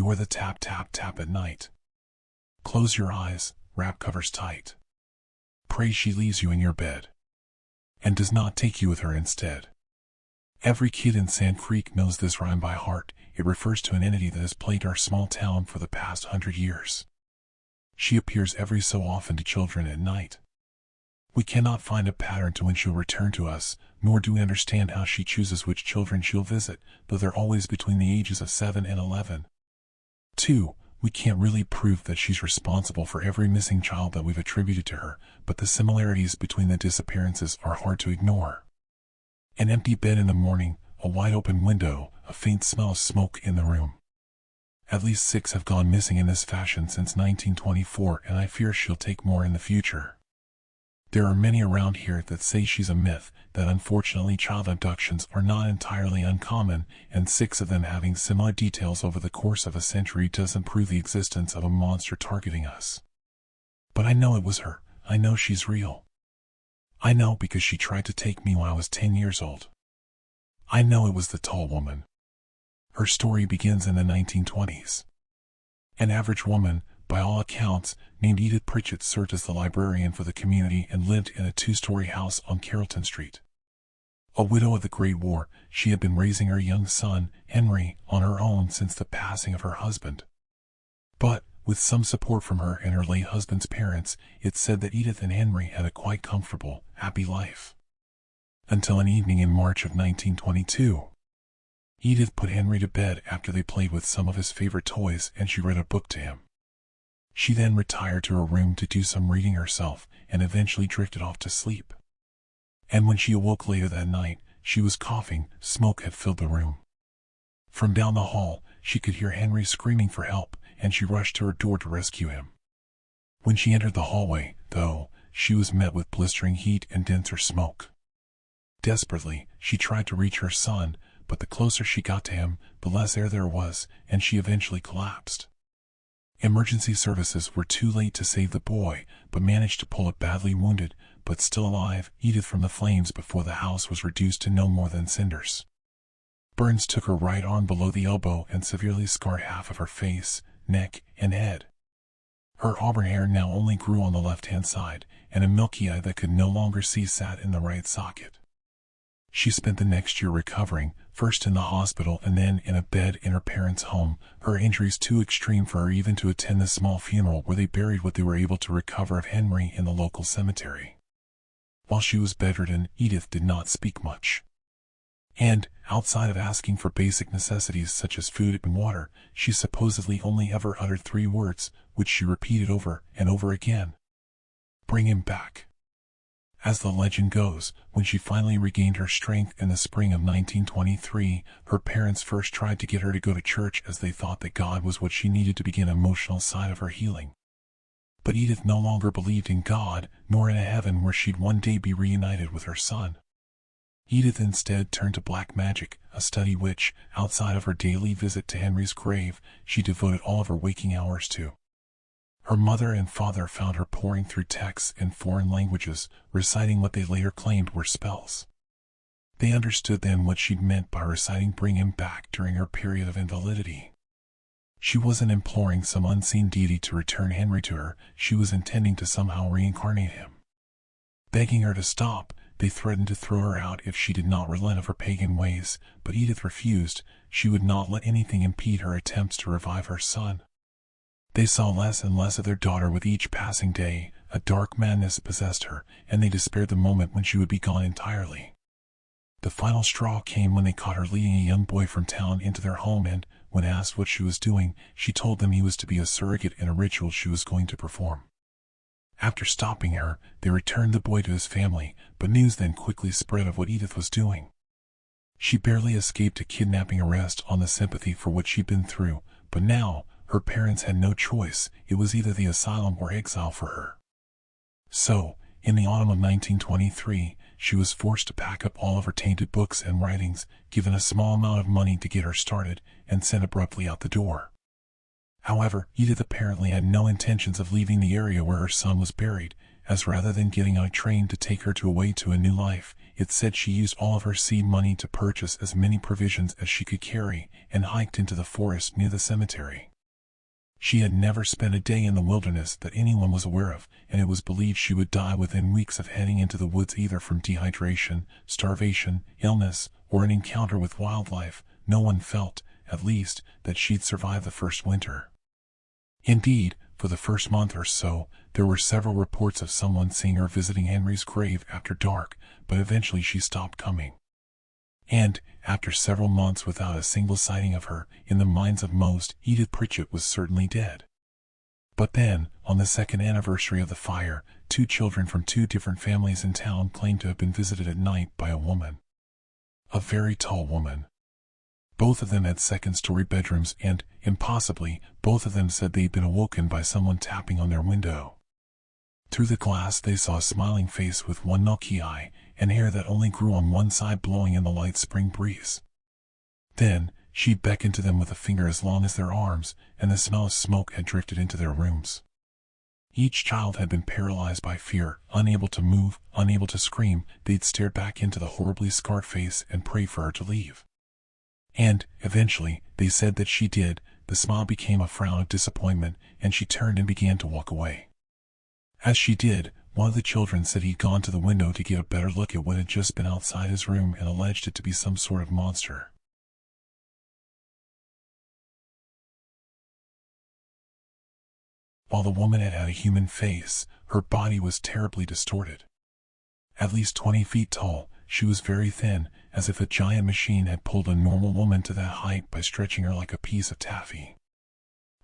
Beware the tap tap tap at night. Close your eyes, wrap covers tight. Pray she leaves you in your bed, and does not take you with her instead. Every kid in Sand Creek knows this rhyme by heart. It refers to an entity that has plagued our small town for the past 100 years. She appears every so often to children at night. We cannot find a pattern to when she'll return to us, nor do we understand how she chooses which children she'll visit, though they're always between the ages of 7 and 11. 2. We can't really prove that she's responsible for every missing child that we've attributed to her, but the similarities between the disappearances are hard to ignore. An empty bed in the morning, a wide open window, a faint smell of smoke in the room. At least 6 have gone missing in this fashion since 1924, and I fear she'll take more in the future. There are many around here that say she's a myth, that unfortunately child abductions are not entirely uncommon, and 6 of them having similar details over the course of a century doesn't prove the existence of a monster targeting us. But I know it was her. I know she's real. I know because she tried to take me when I was 10 years old. I know it was the tall woman. Her story begins in the 1920s. An average woman, by all accounts, named Edith Pritchett served as the librarian for the community and lived in a 2-story house on Carrollton Street. A widow of the Great War, she had been raising her young son, Henry, on her own since the passing of her husband. But, with some support from her and her late husband's parents, it's said that Edith and Henry had a quite comfortable, happy life. Until an evening in March of 1922. Edith put Henry to bed after they played with some of his favorite toys and she read a book to him. She then retired to her room to do some reading herself and eventually drifted off to sleep. And when she awoke later that night, she was coughing. Smoke had filled the room. From down the hall, she could hear Henry screaming for help, and she rushed to her door to rescue him. When she entered the hallway, though, she was met with blistering heat and denser smoke. Desperately, she tried to reach her son, but the closer she got to him, the less air there was, and she eventually collapsed. Emergency services were too late to save the boy, but managed to pull a badly wounded, but still alive, Edith from the flames before the house was reduced to no more than cinders. Burns took her right arm below the elbow and severely scarred half of her face, neck, and head. Her auburn hair now only grew on the left-hand side, and a milky eye that could no longer see sat in the right socket. She spent the next year recovering, first in the hospital and then in a bed in her parents' home, her injuries too extreme for her even to attend the small funeral where they buried what they were able to recover of Henry in the local cemetery. While she was bedridden, Edith did not speak much. And, outside of asking for basic necessities such as food and water, she supposedly only ever uttered 3 words, which she repeated over and over again. Bring him back. As the legend goes, when she finally regained her strength in the spring of 1923, her parents first tried to get her to go to church as they thought that God was what she needed to begin the emotional side of her healing. But Edith no longer believed in God, nor in a heaven where she'd one day be reunited with her son. Edith instead turned to black magic, a study which, outside of her daily visit to Henry's grave, she devoted all of her waking hours to. Her mother and father found her pouring through texts in foreign languages, reciting what they later claimed were spells. They understood then what she'd meant by reciting Bring Him Back during her period of invalidity. She wasn't imploring some unseen deity to return Henry to her, she was intending to somehow reincarnate him. Begging her to stop, they threatened to throw her out if she did not relent of her pagan ways, but Edith refused. She would not let anything impede her attempts to revive her son. They saw less and less of their daughter with each passing day. A dark madness possessed her, and they despaired the moment when she would be gone entirely. The final straw came when they caught her leading a young boy from town into their home and, when asked what she was doing, she told them he was to be a surrogate in a ritual she was going to perform. After stopping her, they returned the boy to his family, but news then quickly spread of what Edith was doing. She barely escaped a kidnapping arrest on the sympathy for what she'd been through, but now, her parents had no choice. It was either the asylum or exile for her. So, in the autumn of 1923, she was forced to pack up all of her tainted books and writings, given a small amount of money to get her started, and sent abruptly out the door. However, Edith apparently had no intentions of leaving the area where her son was buried, as rather than getting on a train to take her away to a new life, it said she used all of her seed money to purchase as many provisions as she could carry, and hiked into the forest near the cemetery. She had never spent a day in the wilderness that anyone was aware of, and it was believed she would die within weeks of heading into the woods, either from dehydration, starvation, illness, or an encounter with wildlife. No one felt, at least, that she'd survive the first winter. Indeed, for the first month or so, there were several reports of someone seeing her visiting Henry's grave after dark, but eventually she stopped coming. And, after several months without a single sighting of her, in the minds of most, Edith Pritchett was certainly dead. But then, on the second anniversary of the fire, 2 children from 2 different families in town claimed to have been visited at night by a woman. A very tall woman. Both of them had second-story bedrooms and, impossibly, both of them said they'd been awoken by someone tapping on their window. Through the glass they saw a smiling face with one milky eye, and hair that only grew on one side blowing in the light spring breeze. Then, she beckoned to them with a finger as long as their arms, and the smell of smoke had drifted into their rooms. Each child had been paralyzed by fear, unable to move, unable to scream. They'd stared back into the horribly scarred face and prayed for her to leave. And, eventually, they said that she did. The smile became a frown of disappointment, and she turned and began to walk away. As she did, one of the children said he'd gone to the window to get a better look at what had just been outside his room and alleged it to be some sort of monster. While the woman had a human face, her body was terribly distorted. At least 20 feet tall, she was very thin, as if a giant machine had pulled a normal woman to that height by stretching her like a piece of taffy.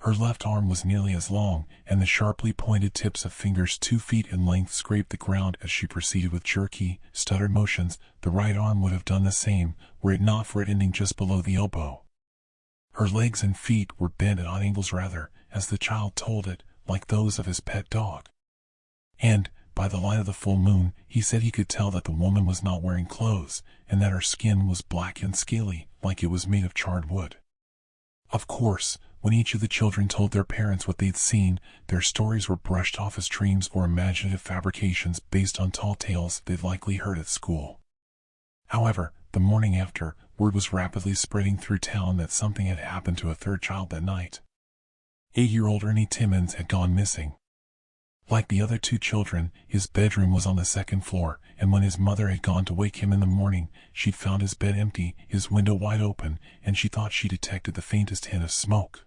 Her left arm was nearly as long, and the sharply pointed tips of fingers 2 feet in length scraped the ground as she proceeded with jerky, stuttered motions. The right arm would have done the same, were it not for it ending just below the elbow. Her legs and feet were bent at odd angles rather, as the child told it, like those of his pet dog. And, by the light of the full moon, he said he could tell that the woman was not wearing clothes, and that her skin was black and scaly, like it was made of charred wood. Of course, when each of the children told their parents what they'd seen, their stories were brushed off as dreams or imaginative fabrications based on tall tales they'd likely heard at school. However, the morning after, word was rapidly spreading through town that something had happened to a third child that night. 8-year-old Ernie Timmons had gone missing. Like the other 2 children, his bedroom was on the 2nd floor, and when his mother had gone to wake him in the morning, she'd found his bed empty, his window wide open, and she thought she detected the faintest hint of smoke.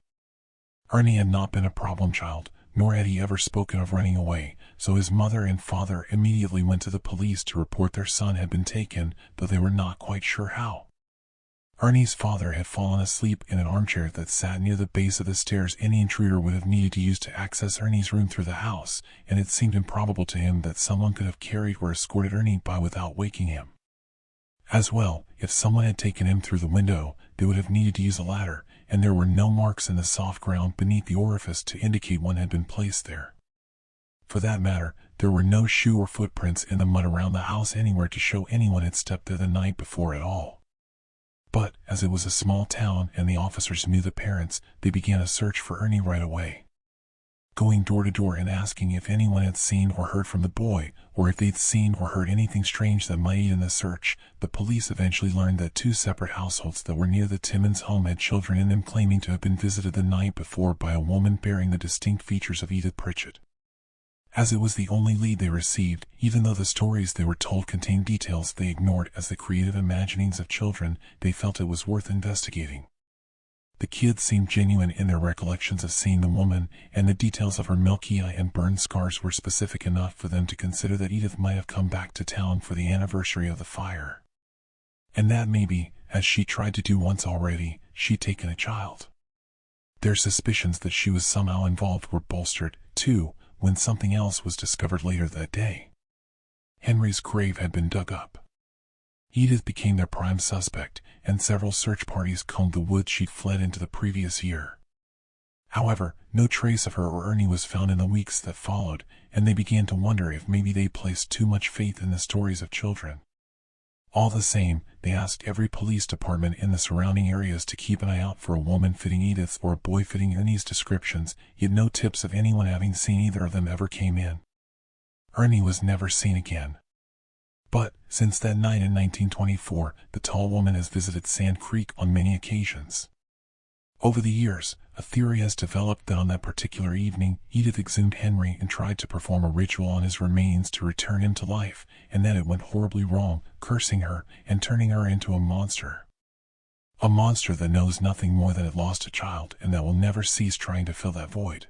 Ernie had not been a problem child, nor had he ever spoken of running away, so his mother and father immediately went to the police to report their son had been taken, though they were not quite sure how. Ernie's father had fallen asleep in an armchair that sat near the base of the stairs any intruder would have needed to use to access Ernie's room through the house, and it seemed improbable to him that someone could have carried or escorted Ernie by without waking him. As well, if someone had taken him through the window, they would have needed to use a ladder, and there were no marks in the soft ground beneath the orifice to indicate one had been placed there. For that matter, there were no shoe or footprints in the mud around the house anywhere to show anyone had stepped there the night before at all. But, as it was a small town and the officers knew the parents, they began a search for Ernie right away. Going door to door and asking if anyone had seen or heard from the boy, or if they'd seen or heard anything strange that might aid in the search, the police eventually learned that 2 separate households that were near the Timmons home had children in them claiming to have been visited the night before by a woman bearing the distinct features of Edith Pritchett. As it was the only lead they received, even though the stories they were told contained details they ignored as the creative imaginings of children, they felt it was worth investigating. The kids seemed genuine in their recollections of seeing the woman, and the details of her milky eye and burned scars were specific enough for them to consider that Edith might have come back to town for the anniversary of the fire. And that maybe, as she tried to do once already, she'd taken a child. Their suspicions that she was somehow involved were bolstered, too, when something else was discovered later that day. Henry's grave had been dug up. Edith became their prime suspect, and several search parties combed the woods she'd fled into the previous year. However, no trace of her or Ernie was found in the weeks that followed, and they began to wonder if maybe they placed too much faith in the stories of children. All the same, they asked every police department in the surrounding areas to keep an eye out for a woman fitting Edith's or a boy fitting Ernie's descriptions, yet no tips of anyone having seen either of them ever came in. Ernie was never seen again. But, since that night in 1924, the tall woman has visited Sand Creek on many occasions. Over the years, a theory has developed that on that particular evening, Edith exhumed Henry and tried to perform a ritual on his remains to return him to life, and that it went horribly wrong, cursing her and turning her into a monster. A monster that knows nothing more than it lost a child and that will never cease trying to fill that void.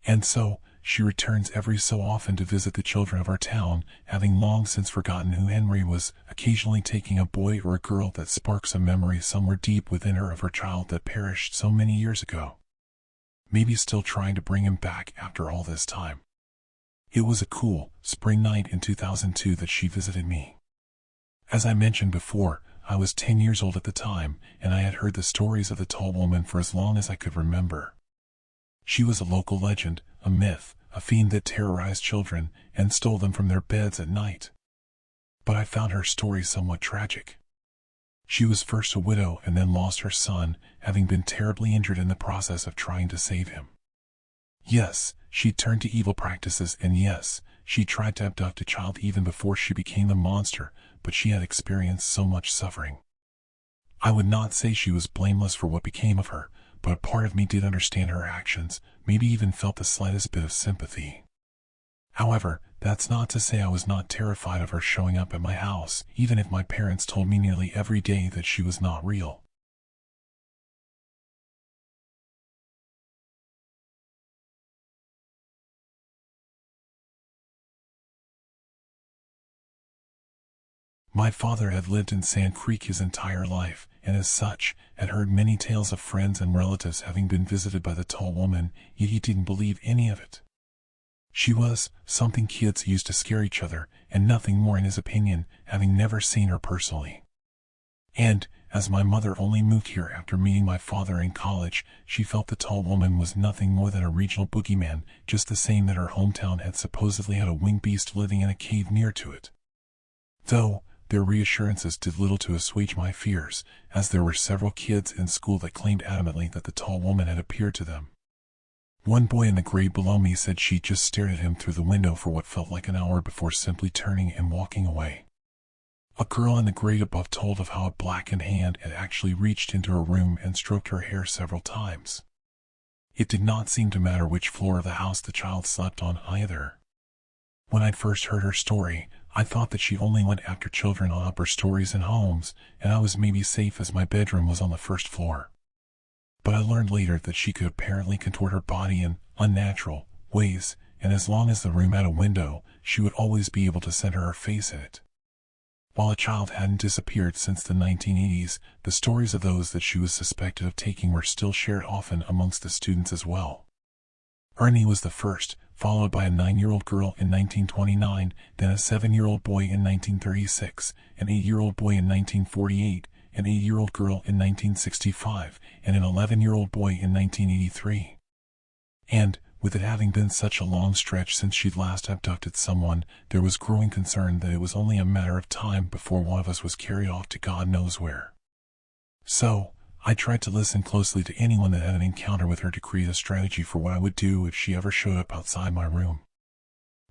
And so, she returns every so often to visit the children of our town, having long since forgotten who Henry was, occasionally taking a boy or a girl that sparks a memory somewhere deep within her of her child that perished so many years ago. Maybe still trying to bring him back after all this time. It was a cool, spring night in 2002 that she visited me. As I mentioned before, I was 10 years old at the time, and I had heard the stories of the tall woman for as long as I could remember. She was a local legend, a myth, a fiend that terrorized children and stole them from their beds at night. But I found her story somewhat tragic. She was first a widow and then lost her son, having been terribly injured in the process of trying to save him. Yes, she turned to evil practices, and yes, she tried to abduct a child even before she became the monster, but she had experienced so much suffering. I would not say she was blameless for what became of her, but a part of me did understand her actions, maybe even felt the slightest bit of sympathy. However, that's not to say I was not terrified of her showing up at my house, even if my parents told me nearly every day that she was not real. My father had lived in Sand Creek his entire life, and as such, had heard many tales of friends and relatives having been visited by the tall woman, yet he didn't believe any of it. She was something kids used to scare each other, and nothing more in his opinion, having never seen her personally. And, as my mother only moved here after meeting my father in college, she felt the tall woman was nothing more than a regional boogeyman, just the same that her hometown had supposedly had a winged beast living in a cave near to it. Though, their reassurances did little to assuage my fears, as there were several kids in school that claimed adamantly that the tall woman had appeared to them. One boy in the grade below me said she just stared at him through the window for what felt like an hour before simply turning and walking away. A girl in the grade above told of how a blackened hand had actually reached into her room and stroked her hair several times. It did not seem to matter which floor of the house the child slept on either. When I first heard her story, I thought that she only went after children on upper stories in homes, and I was maybe safe as my bedroom was on the first floor. But I learned later that she could apparently contort her body in unnatural ways, and as long as the room had a window, she would always be able to center her face in it. While a child hadn't disappeared since the 1980s, the stories of those that she was suspected of taking were still shared often amongst the students as well. Ernie was the first, followed by a 9-year-old girl in 1929, then a 7-year-old boy in 1936, an 8-year-old boy in 1948, an 8-year-old girl in 1965, and an 11-year-old boy in 1983. And, with it having been such a long stretch since she'd last abducted someone, there was growing concern that it was only a matter of time before one of us was carried off to God knows where. So, I tried to listen closely to anyone that had an encounter with her to create a strategy for what I would do if she ever showed up outside my room.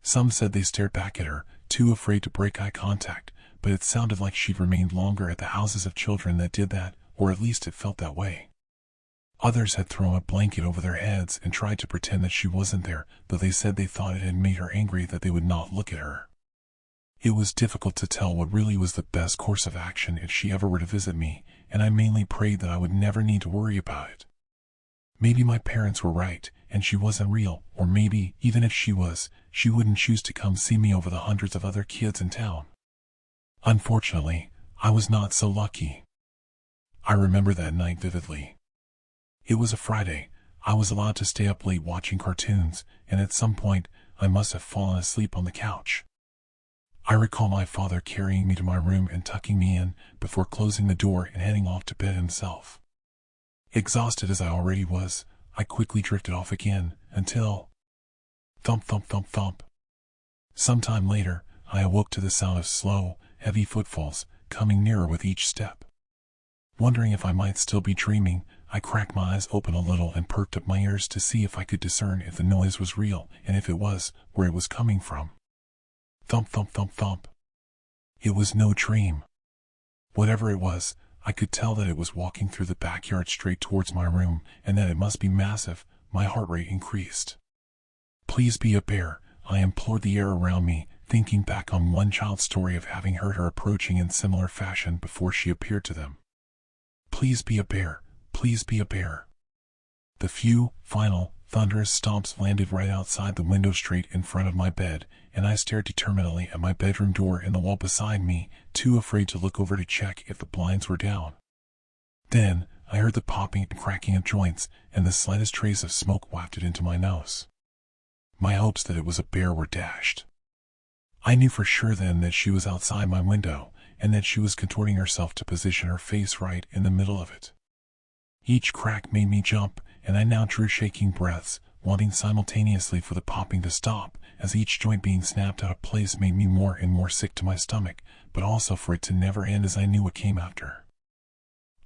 Some said they stared back at her, too afraid to break eye contact, but it sounded like she'd remained longer at the houses of children that did that, or at least it felt that way. Others had thrown a blanket over their heads and tried to pretend that she wasn't there, though they said they thought it had made her angry that they would not look at her. It was difficult to tell what really was the best course of action if she ever were to visit me, and I mainly prayed that I would never need to worry about it. Maybe my parents were right, and she wasn't real, or maybe, even if she was, she wouldn't choose to come see me over the hundreds of other kids in town. Unfortunately, I was not so lucky. I remember that night vividly. It was a Friday. I was allowed to stay up late watching cartoons, and at some point, I must have fallen asleep on the couch. I recall my father carrying me to my room and tucking me in, before closing the door and heading off to bed himself. Exhausted as I already was, I quickly drifted off again, until... thump thump thump thump. Sometime later, I awoke to the sound of slow, heavy footfalls, coming nearer with each step. Wondering if I might still be dreaming, I cracked my eyes open a little and perked up my ears to see if I could discern if the noise was real, and if it was, where it was coming from. Thump, thump, thump, thump. It was no dream. Whatever it was, I could tell that it was walking through the backyard straight towards my room, and that it must be massive. My heart rate increased. Please be a bear, I implored the air around me, thinking back on one child's story of having heard her approaching in similar fashion before she appeared to them. Please be a bear, please be a bear. The few, final, thunderous stomps landed right outside the window straight in front of my bed, and I stared determinedly at my bedroom door and the wall beside me, too afraid to look over to check if the blinds were down. Then, I heard the popping and cracking of joints, and the slightest trace of smoke wafted into my nose. My hopes that it was a bear were dashed. I knew for sure then that she was outside my window, and that she was contorting herself to position her face right in the middle of it. Each crack made me jump, and I now drew shaking breaths, wanting simultaneously for the popping to stop, as each joint being snapped out of place made me more and more sick to my stomach, but also for it to never end as I knew what came after.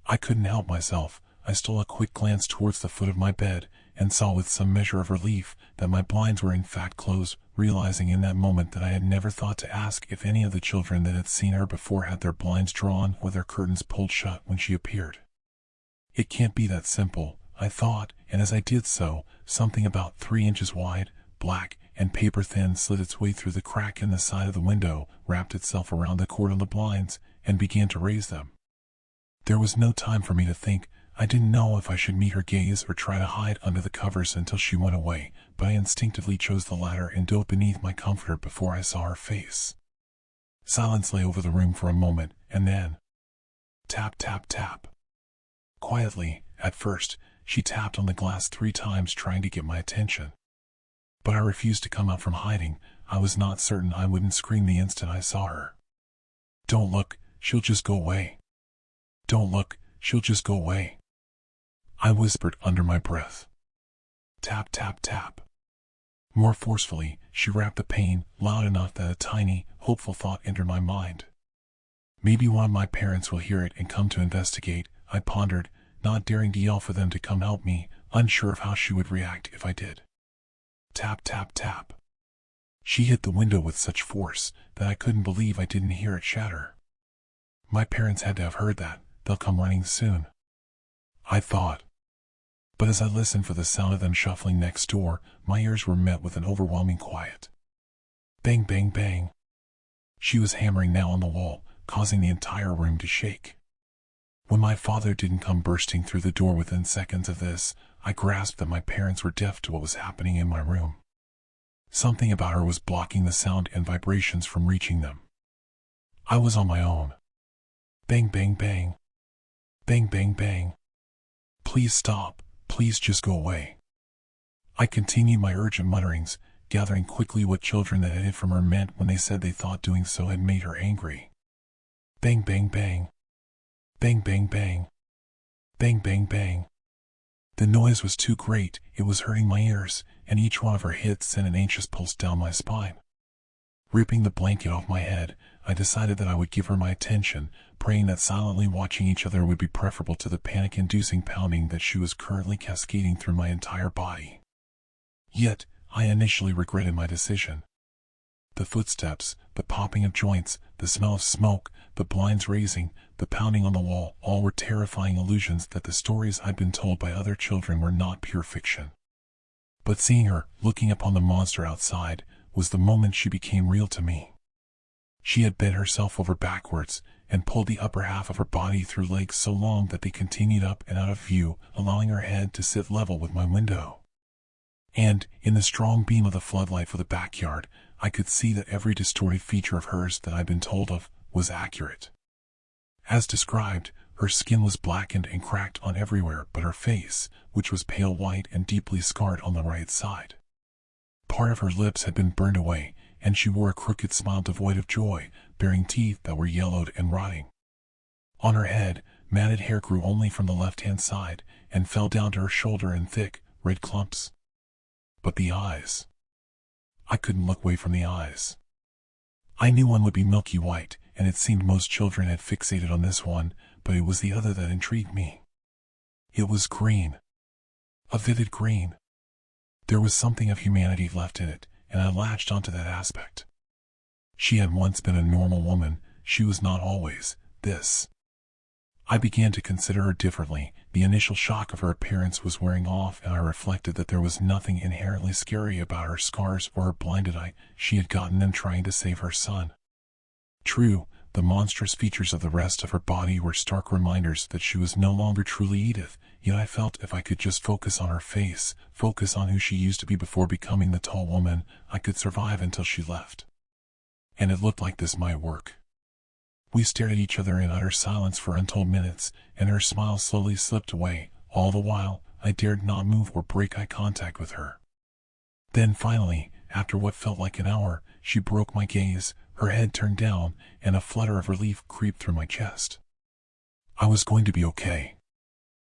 I couldn't help myself. I stole a quick glance towards the foot of my bed, and saw with some measure of relief that my blinds were in fact closed, realizing in that moment that I had never thought to ask if any of the children that had seen her before had their blinds drawn or their curtains pulled shut when she appeared. It can't be that simple, I thought, and as I did so, something about 3 inches wide, black, and paper-thin slid its way through the crack in the side of the window, wrapped itself around the cord on the blinds, and began to raise them. There was no time for me to think. I didn't know if I should meet her gaze or try to hide under the covers until she went away, but I instinctively chose the latter and dove beneath my comforter before I saw her face. Silence lay over the room for a moment, and then tap, tap, tap. Quietly, at first, she tapped on the glass 3 times trying to get my attention. But I refused to come out from hiding. I was not certain I wouldn't scream the instant I saw her. Don't look, she'll just go away. Don't look, she'll just go away. I whispered under my breath. Tap, tap, tap. More forcefully, she rapped the pane, loud enough that a tiny, hopeful thought entered my mind. Maybe one of my parents will hear it and come to investigate, I pondered, not daring to yell for them to come help me, unsure of how she would react if I did. Tap, tap, tap. She hit the window with such force that I couldn't believe I didn't hear it shatter. My parents had to have heard that. They'll come running soon, I thought. But as I listened for the sound of them shuffling next door, my ears were met with an overwhelming quiet. Bang, bang, bang. She was hammering now on the wall, causing the entire room to shake. When my father didn't come bursting through the door within seconds of this, I grasped that my parents were deaf to what was happening in my room. Something about her was blocking the sound and vibrations from reaching them. I was on my own. Bang, bang, bang. Bang, bang, bang. Please stop, please just go away. I continued my urgent mutterings, gathering quickly what children that had hid from her meant when they said they thought doing so had made her angry. Bang, bang, bang. Bang, bang, bang. Bang, bang, bang. The noise was too great, it was hurting my ears, and each one of her hits sent an anxious pulse down my spine. Ripping the blanket off my head, I decided that I would give her my attention, praying that silently watching each other would be preferable to the panic-inducing pounding that she was currently cascading through my entire body. Yet, I initially regretted my decision. The footsteps, the popping of joints, the smell of smoke, the blinds raising, the pounding on the wall, all were terrifying illusions that the stories I'd been told by other children were not pure fiction. But seeing her, looking upon the monster outside, was the moment she became real to me. She had bent herself over backwards, and pulled the upper half of her body through legs so long that they continued up and out of view, allowing her head to sit level with my window. And, in the strong beam of the floodlight for the backyard, I could see that every distorted feature of hers that I'd been told of was accurate. As described, her skin was blackened and cracked on everywhere but her face, which was pale white and deeply scarred on the right side. Part of her lips had been burned away, and she wore a crooked smile devoid of joy, bearing teeth that were yellowed and rotting. On her head, matted hair grew only from the left-hand side, and fell down to her shoulder in thick, red clumps. But the eyes. I couldn't look away from the eyes. I knew one would be milky white, and it seemed most children had fixated on this one, but it was the other that intrigued me. It was green. A vivid green. There was something of humanity left in it, and I latched onto that aspect. She had once been a normal woman. She was not always this. I began to consider her differently. The initial shock of her appearance was wearing off, and I reflected that there was nothing inherently scary about her scars or her blinded eye. She had gotten them trying to save her son. True, the monstrous features of the rest of her body were stark reminders that she was no longer truly Edith, yet I felt if I could just focus on her face, focus on who she used to be before becoming the tall woman, I could survive until she left. And it looked like this might work. We stared at each other in utter silence for untold minutes, and her smile slowly slipped away. All the while, I dared not move or break eye contact with her. Then finally, after what felt like an hour, she broke my gaze, her head turned down, and a flutter of relief creeped through my chest. I was going to be okay.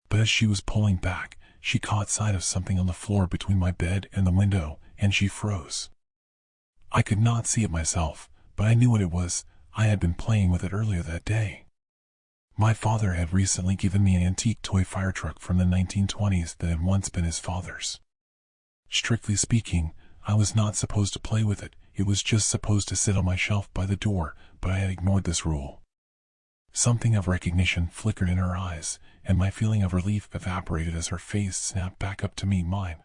But as she was pulling back, she caught sight of something on the floor between my bed and the window, and she froze. I could not see it myself, but I knew what it was. I had been playing with it earlier that day. My father had recently given me an antique toy fire truck from the 1920s that had once been his father's. Strictly speaking, I was not supposed to play with it. It was just supposed to sit on my shelf by the door, but I had ignored this rule. Something of recognition flickered in her eyes, and my feeling of relief evaporated as her face snapped back up to meet mine.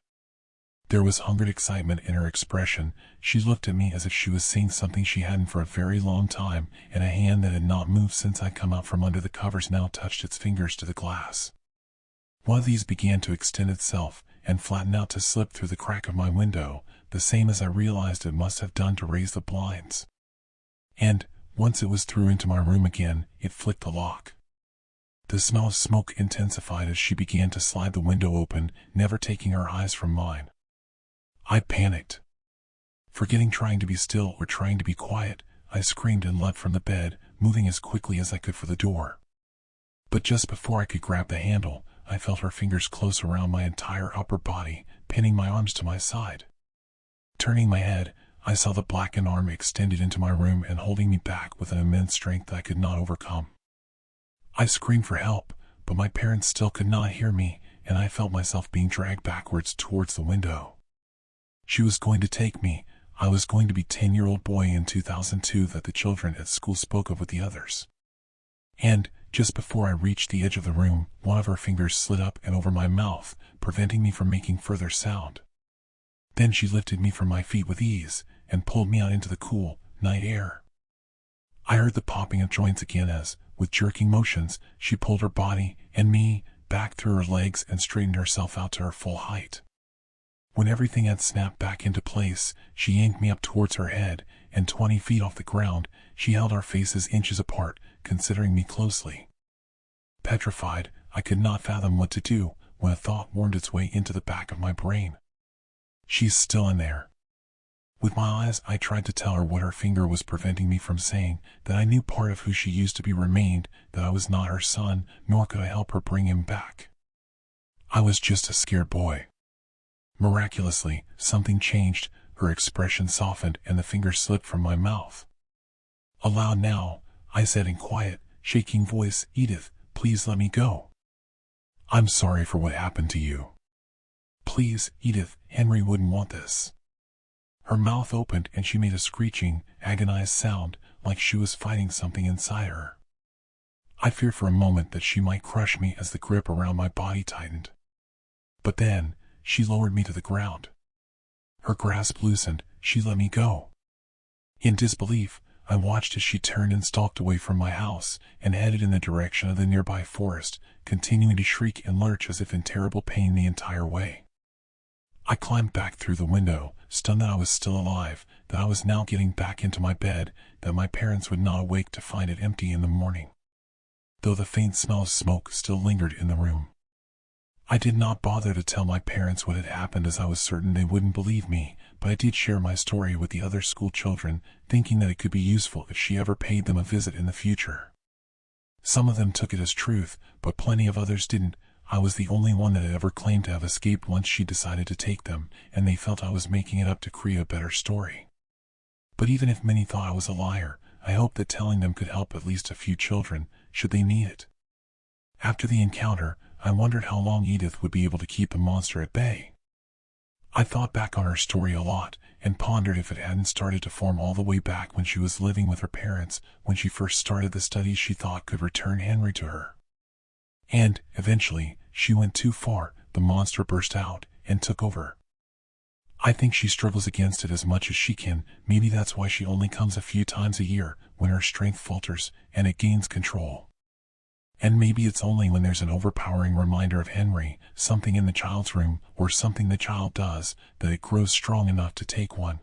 There was hungered excitement in her expression. She looked at me as if she was seeing something she hadn't for a very long time, and a hand that had not moved since I'd come out from under the covers now touched its fingers to the glass. One of these began to extend itself, and flatten out to slip through the crack of my window, the same as I realized it must have done to raise the blinds. And, once it was through into my room again, it flicked the lock. The smell of smoke intensified as she began to slide the window open, never taking her eyes from mine. I panicked. Forgetting trying to be still or trying to be quiet, I screamed and leapt from the bed, moving as quickly as I could for the door. But just before I could grab the handle, I felt her fingers close around my entire upper body, pinning my arms to my side. Turning my head, I saw the blackened arm extended into my room and holding me back with an immense strength I could not overcome. I screamed for help, but my parents still could not hear me, and I felt myself being dragged backwards towards the window. She was going to take me. I was going to be 10-year-old boy in 2002 that the children at school spoke of with the others. And, just before I reached the edge of the room, one of her fingers slid up and over my mouth, preventing me from making further sound. Then she lifted me from my feet with ease, and pulled me out into the cool, night air. I heard the popping of joints again as, with jerking motions, she pulled her body, and me, back through her legs and straightened herself out to her full height. When everything had snapped back into place, she yanked me up towards her head, and 20 feet off the ground, she held our faces inches apart, considering me closely. Petrified, I could not fathom what to do, when a thought wormed its way into the back of my brain. She's still in there. With my eyes, I tried to tell her what her finger was preventing me from saying, that I knew part of who she used to be remained, that I was not her son, nor could I help her bring him back. I was just a scared boy. Miraculously, something changed, her expression softened and the finger slipped from my mouth. Aloud now, I said in quiet, shaking voice, "Edith, please let me go. I'm sorry for what happened to you. Please, Edith, Henry wouldn't want this." Her mouth opened and she made a screeching, agonized sound, like she was fighting something inside her. I feared for a moment that she might crush me as the grip around my body tightened. But then, she lowered me to the ground. Her grasp loosened, she let me go. In disbelief, I watched as she turned and stalked away from my house, and headed in the direction of the nearby forest, continuing to shriek and lurch as if in terrible pain the entire way. I climbed back through the window, stunned that I was still alive, that I was now getting back into my bed, that my parents would not awake to find it empty in the morning, though the faint smell of smoke still lingered in the room. I did not bother to tell my parents what had happened as I was certain they wouldn't believe me, but I did share my story with the other school children, thinking that it could be useful if she ever paid them a visit in the future. Some of them took it as truth, but plenty of others didn't. I was the only one that had ever claimed to have escaped once she decided to take them, and they felt I was making it up to create a better story. But even if many thought I was a liar, I hoped that telling them could help at least a few children, should they need it. After the encounter, I wondered how long Edith would be able to keep the monster at bay. I thought back on her story a lot, and pondered if it hadn't started to form all the way back when she was living with her parents, when she first started the studies she thought could return Henry to her. And, eventually, she went too far, the monster burst out, and took over. I think she struggles against it as much as she can. Maybe that's why she only comes a few times a year, when her strength falters, and it gains control. And maybe it's only when there's an overpowering reminder of Henry, something in the child's room, or something the child does, that it grows strong enough to take one.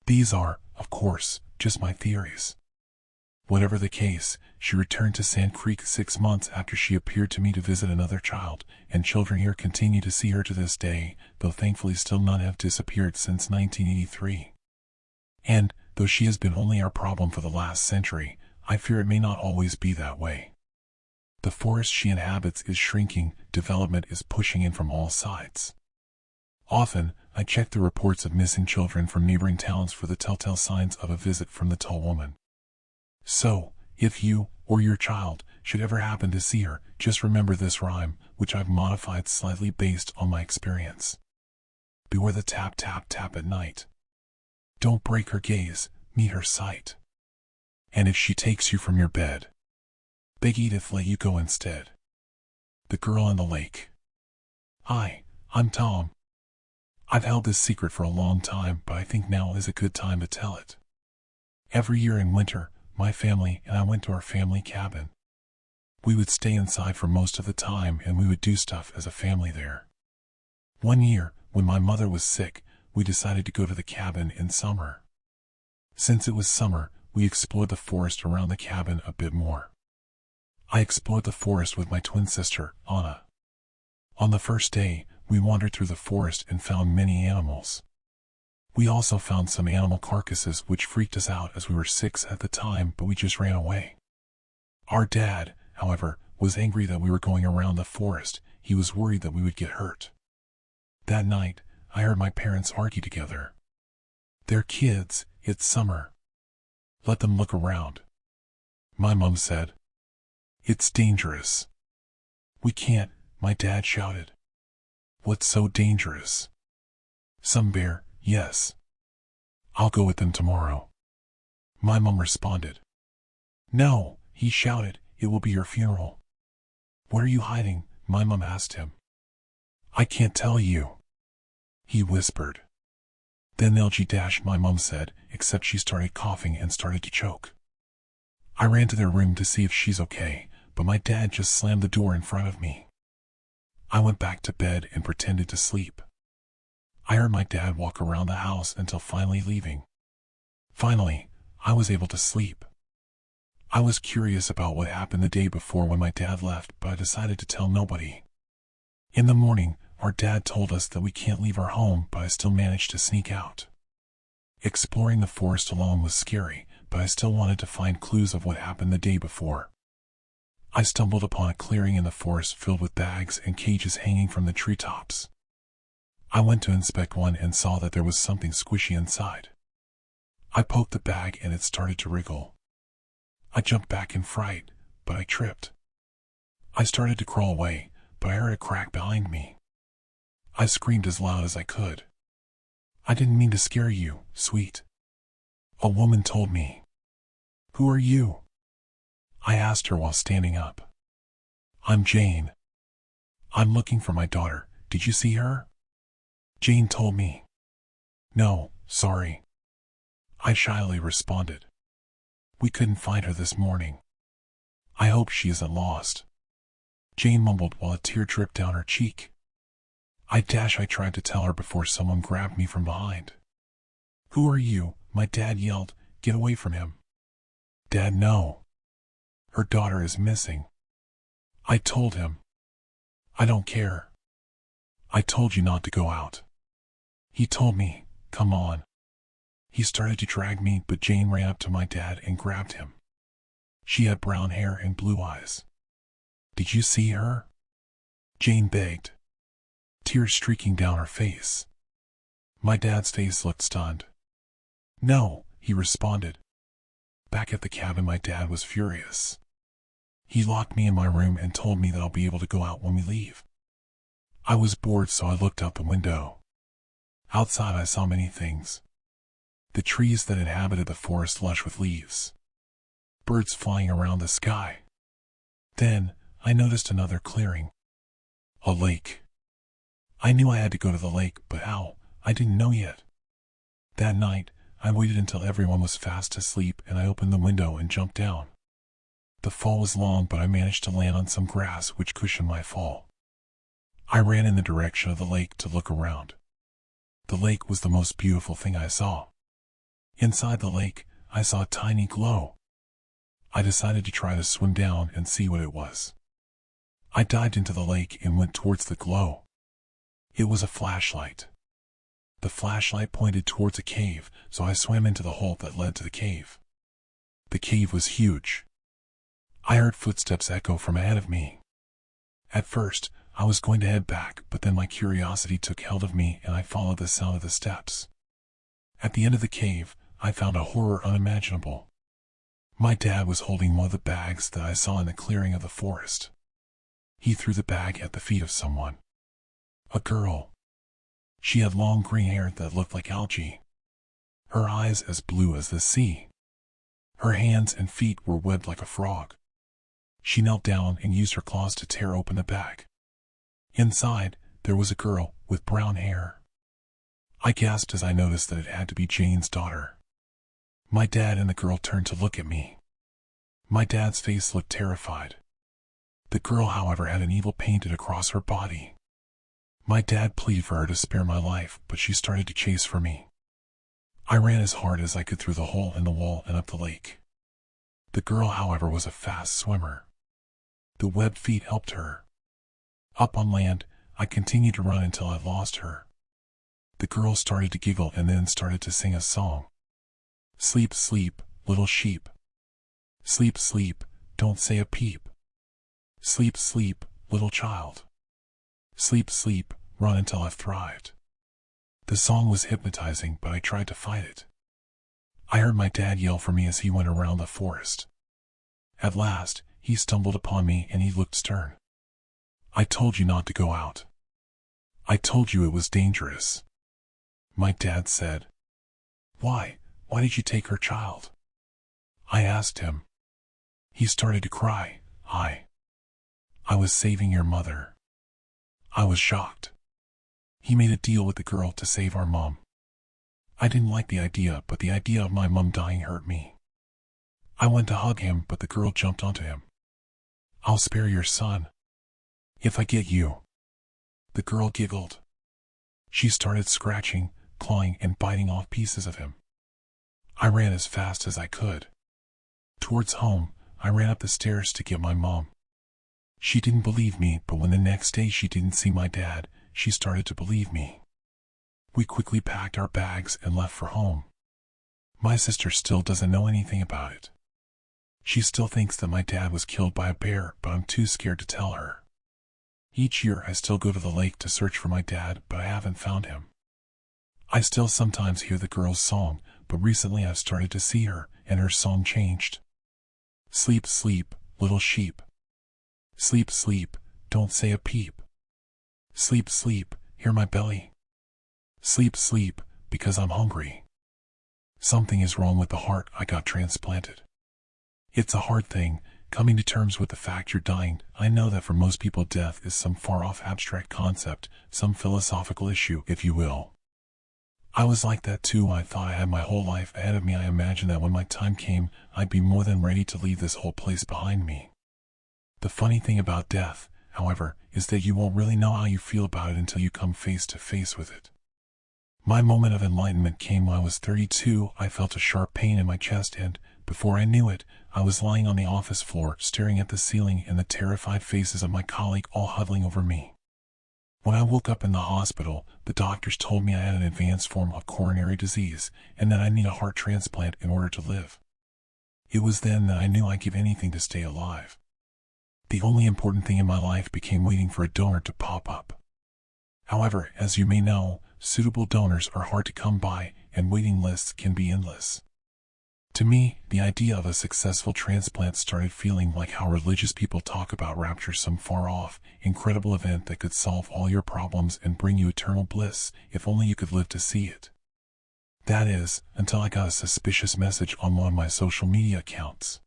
These are, of course, just my theories. Whatever the case, she returned to Sand Creek 6 months after she appeared to me to visit another child, and children here continue to see her to this day, though thankfully still none have disappeared since 1983. And, though she has been only our problem for the last century, I fear it may not always be that way. The forest she inhabits is shrinking, development is pushing in from all sides. Often, I check the reports of missing children from neighboring towns for the telltale signs of a visit from the tall woman. So, if you, or your child, should ever happen to see her, just remember this rhyme, which I've modified slightly based on my experience. Beware the tap tap tap at night. Don't break her gaze, meet her sight. And if she takes you from your bed, beg Edith let you go instead. The Girl in the Lake. Hi, I'm Tom. I've held this secret for a long time, but I think now is a good time to tell it. Every year in winter, my family and I went to our family cabin. We would stay inside for most of the time and we would do stuff as a family there. One year, when my mother was sick, we decided to go to the cabin in summer. Since it was summer, we explored the forest around the cabin a bit more. I explored the forest with my twin sister, Anna. On the first day, we wandered through the forest and found many animals. We also found some animal carcasses which freaked us out as we were 6 at the time, but we just ran away. Our dad, however, was angry that we were going around the forest. He was worried that we would get hurt. That night, I heard my parents argue together. They're kids, it's summer. Let them look around. My mom said, "It's dangerous." "We can't," my dad shouted. "What's so dangerous?" "Some bear, yes." "I'll go with them tomorrow." My mom responded. "No," he shouted, "it will be your funeral." "What are you hiding?" my mom asked him. "I can't tell you," he whispered. Then LG my mom said, except she started coughing and started to choke. I ran to their room to see if she's okay, but my dad just slammed the door in front of me. I went back to bed and pretended to sleep. I heard my dad walk around the house until finally leaving. Finally, I was able to sleep. I was curious about what happened the day before when my dad left, but I decided to tell nobody. In the morning, our dad told us that we can't leave our home, but I still managed to sneak out. Exploring the forest alone was scary, but I still wanted to find clues of what happened the day before. I stumbled upon a clearing in the forest filled with bags and cages hanging from the treetops. I went to inspect one and saw that there was something squishy inside. I poked the bag and it started to wriggle. I jumped back in fright, but I tripped. I started to crawl away, but I heard a crack behind me. I screamed as loud as I could. "I didn't mean to scare you, sweet," a woman told me. "Who are you?" I asked her while standing up. "I'm Jane. I'm looking for my daughter. Did you see her?" Jane told me. "No, sorry," I shyly responded. "We couldn't find her this morning. I hope she isn't lost." Jane mumbled while a tear dripped down her cheek. I tried to tell her before someone grabbed me from behind. "Who are you?" my dad yelled. "Get away from him." "Dad, no. Her daughter is missing." I told him. "I don't care. I told you not to go out." He told me, "Come on." He started to drag me, but Jane ran up to my dad and grabbed him. She had brown hair and blue eyes. "Did you see her?" Jane begged, tears streaking down her face. My dad's face looked stunned. "No," he responded. Back at the cabin, my dad was furious. He locked me in my room and told me that I'll be able to go out when we leave. I was bored, so I looked out the window. Outside I saw many things. The trees that inhabited the forest lush with leaves. Birds flying around the sky. Then, I noticed another clearing. A lake. I knew I had to go to the lake, but how, I didn't know yet. That night, I waited until everyone was fast asleep and I opened the window and jumped down. The fall was long, but I managed to land on some grass which cushioned my fall. I ran in the direction of the lake to look around. The lake was the most beautiful thing I saw. Inside the lake, I saw a tiny glow. I decided to try to swim down and see what it was. I dived into the lake and went towards the glow. It was a flashlight. The flashlight pointed towards a cave, so I swam into the hole that led to the cave. The cave was huge. I heard footsteps echo from ahead of me. At first, I was going to head back, but then my curiosity took hold of me and I followed the sound of the steps. At the end of the cave, I found a horror unimaginable. My dad was holding one of the bags that I saw in the clearing of the forest. He threw the bag at the feet of someone. A girl. She had long green hair that looked like algae. Her eyes as blue as the sea. Her hands and feet were webbed like a frog. She knelt down and used her claws to tear open the bag. Inside, there was a girl with brown hair. I gasped as I noticed that it had to be Jane's daughter. My dad and the girl turned to look at me. My dad's face looked terrified. The girl, however, had an evil painted across her body. My dad pleaded for her to spare my life, but she started to chase for me. I ran as hard as I could through the hole in the wall and up the lake. The girl, however, was a fast swimmer. The webbed feet helped her. Up on land, I continued to run until I lost her. The girl started to giggle and then started to sing a song. Sleep, sleep, little sheep. Sleep, sleep, don't say a peep. Sleep, sleep, little child. Sleep, sleep, run until I've thrived. The song was hypnotizing, but I tried to fight it. I heard my dad yell for me as he went around the forest. At last, he stumbled upon me and he looked stern. I told you not to go out. I told you it was dangerous. My dad said. Why did you take her child? I asked him. He started to cry. I was saving your mother. I was shocked. He made a deal with the girl to save our mom. I didn't like the idea, but the idea of my mom dying hurt me. I went to hug him, but the girl jumped onto him. I'll spare your son. If I get you. The girl giggled. She started scratching, clawing, and biting off pieces of him. I ran as fast as I could. Towards home, I ran up the stairs to get my mom. She didn't believe me, but when the next day she didn't see my dad, she started to believe me. We quickly packed our bags and left for home. My sister still doesn't know anything about it. She still thinks that my dad was killed by a bear, but I'm too scared to tell her. Each year I still go to the lake to search for my dad, but I haven't found him. I still sometimes hear the girl's song, but recently I've started to see her, and her song changed. Sleep, sleep, little sheep. Sleep, sleep, don't say a peep. Sleep, sleep, hear my belly. Sleep, sleep, because I'm hungry. Something is wrong with the heart. I got transplanted. It's a hard thing, coming to terms with the fact you're dying. I know that for most people death is some far-off abstract concept, some philosophical issue, if you will. I was like that too. I thought I had my whole life ahead of me. I imagined that when my time came, I'd be more than ready to leave this whole place behind me. The funny thing about death, however, is that you won't really know how you feel about it until you come face to face with it. My moment of enlightenment came when I was 32. I felt a sharp pain in my chest and, before I knew it, I was lying on the office floor, staring at the ceiling and the terrified faces of my colleagues all huddling over me. When I woke up in the hospital, the doctors told me I had an advanced form of coronary disease and that I need a heart transplant in order to live. It was then that I knew I'd give anything to stay alive. The only important thing in my life became waiting for a donor to pop up. However, as you may know, suitable donors are hard to come by and waiting lists can be endless. To me, the idea of a successful transplant started feeling like how religious people talk about rapture, some far-off, incredible event that could solve all your problems and bring you eternal bliss, if only you could live to see it. That is, until I got a suspicious message on one of my social media accounts.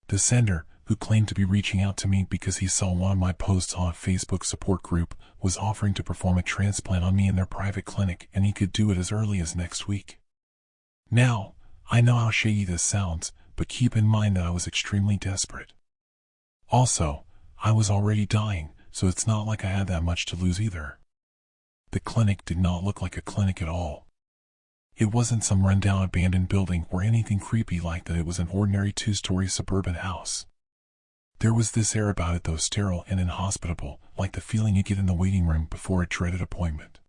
The sender, who claimed to be reaching out to me because he saw one of my posts on a Facebook support group, was offering to perform a transplant on me in their private clinic, and he could do it as early as next week. Now, I know how shady this sounds, but keep in mind that I was extremely desperate. Also, I was already dying, so it's not like I had that much to lose either. The clinic did not look like a clinic at all. It wasn't some rundown abandoned building or anything creepy like that. It was an ordinary 2-story suburban house. There was this air about it, though, sterile and inhospitable, like the feeling you get in the waiting room before a dreaded appointment.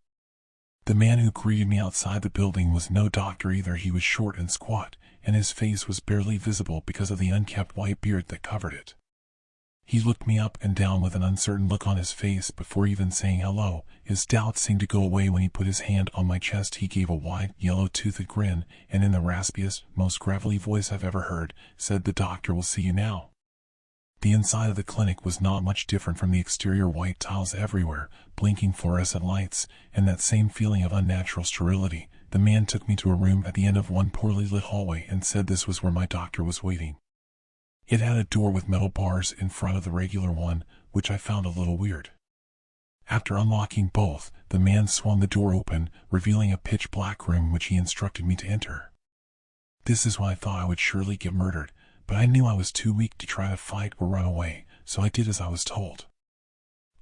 The man who greeted me outside the building was no doctor either. He was short and squat, and his face was barely visible because of the unkempt white beard that covered it. He looked me up and down with an uncertain look on his face before even saying hello. His doubts seemed to go away when he put his hand on my chest. He gave a wide, yellow-toothed grin, and in the raspiest, most gravelly voice I've ever heard, said, "The doctor will see you now." The inside of the clinic was not much different from the exterior: white tiles everywhere, blinking fluorescent lights, and that same feeling of unnatural sterility. The man took me to a room at the end of one poorly lit hallway and said this was where my doctor was waiting. It had a door with metal bars in front of the regular one, which I found a little weird. After unlocking both, the man swung the door open, revealing a pitch-black room which he instructed me to enter. This is when I thought I would surely get murdered, but I knew I was too weak to try to fight or run away, so I did as I was told.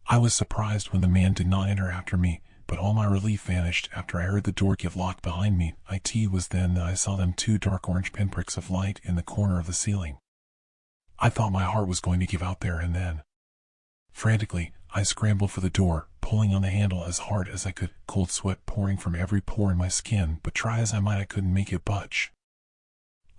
I was surprised when the man did not enter after me, but all my relief vanished after I heard the door get locked behind me. It was then that I saw them 2 dark orange pinpricks of light in the corner of the ceiling. I thought my heart was going to give out there and then. Frantically, I scrambled for the door, pulling on the handle as hard as I could, cold sweat pouring from every pore in my skin, but try as I might I couldn't make it budge.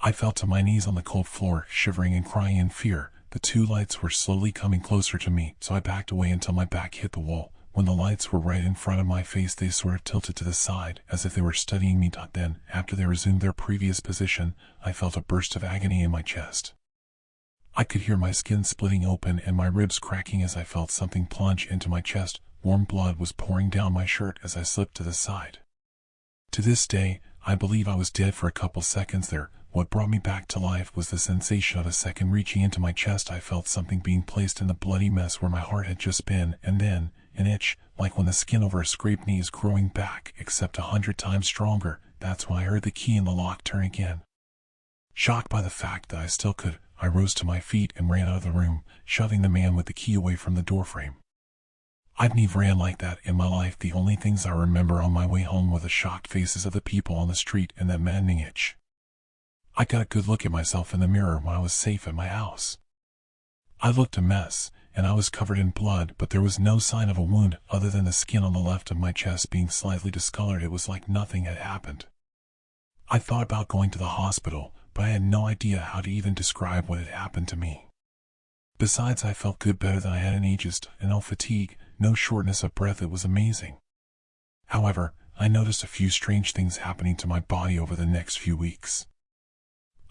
I fell to my knees on the cold floor, shivering and crying in fear. The 2 lights were slowly coming closer to me, so I backed away until my back hit the wall. When the lights were right in front of my face, they sort of tilted to the side, as if they were studying me. Then, after they resumed their previous position, I felt a burst of agony in my chest. I could hear my skin splitting open and my ribs cracking as I felt something plunge into my chest. Warm blood was pouring down my shirt as I slipped to the side. To this day, I believe I was dead for a couple seconds there. What brought me back to life was the sensation of a second reaching into my chest. I felt something being placed in the bloody mess where my heart had just been, and then, an itch, like when the skin over a scraped knee is growing back, except 100 times stronger. That's when I heard the key in the lock turn again. Shocked by the fact that I still could, I rose to my feet and ran out of the room, shoving the man with the key away from the doorframe. I've never ran like that in my life. The only things I remember on my way home were the shocked faces of the people on the street and that maddening itch. I got a good look at myself in the mirror when I was safe at my house. I looked a mess, and I was covered in blood, but there was no sign of a wound other than the skin on the left of my chest being slightly discolored. It was like nothing had happened. I thought about going to the hospital, but I had no idea how to even describe what had happened to me. Besides, I felt good, better than I had in ages, and no fatigue, no shortness of breath. It was amazing. However, I noticed a few strange things happening to my body over the next few weeks.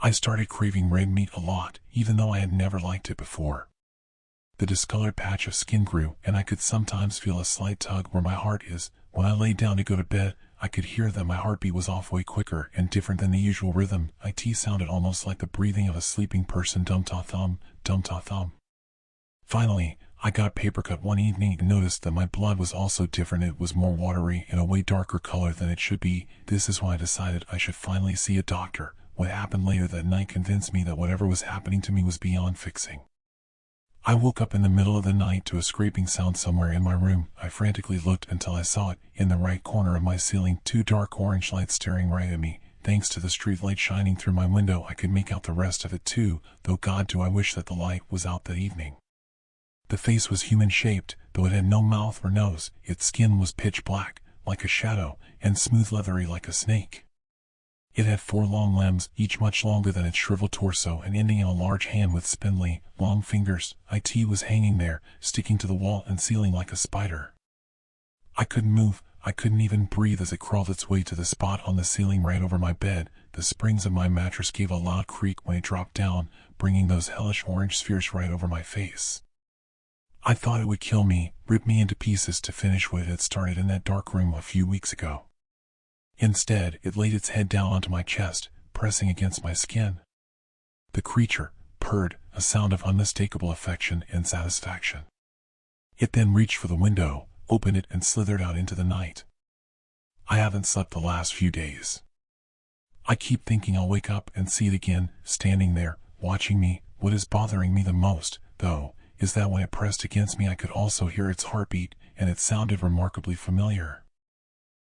I started craving red meat a lot, even though I had never liked it before. The discolored patch of skin grew, and I could sometimes feel a slight tug where my heart is. When I lay down to go to bed, I could hear that my heartbeat was off, way quicker and different than the usual rhythm. It sounded almost like the breathing of a sleeping person. Dum-ta-thumb, dum-ta-thumb. Finally, I got paper cut one evening and noticed that my blood was also different. It was more watery and a way darker color than it should be. This is why I decided I should finally see a doctor. What happened later that night convinced me that whatever was happening to me was beyond fixing. I woke up in the middle of the night to a scraping sound somewhere in my room. I frantically looked until I saw it, in the right corner of my ceiling, 2 dark orange lights staring right at me. Thanks to the street light shining through my window, I could make out the rest of it too, though God, do I wish that the light was out that evening. The face was human-shaped, though it had no mouth or nose. Its skin was pitch black, like a shadow, and smooth leathery like a snake. It had 4 long limbs, each much longer than its shriveled torso and ending in a large hand with spindly, long fingers. It was hanging there, sticking to the wall and ceiling like a spider. I couldn't move. I couldn't even breathe as it crawled its way to the spot on the ceiling right over my bed. The springs of my mattress gave a loud creak when it dropped down, bringing those hellish orange spheres right over my face. I thought it would kill me, rip me into pieces to finish what it had started in that dark room a few weeks ago. Instead, it laid its head down onto my chest, pressing against my skin. The creature purred, a sound of unmistakable affection and satisfaction. It then reached for the window, opened it, and slithered out into the night. I haven't slept the last few days. I keep thinking I'll wake up and see it again, standing there, watching me. What is bothering me the most, though, is that when it pressed against me I could also hear its heartbeat, and it sounded remarkably familiar.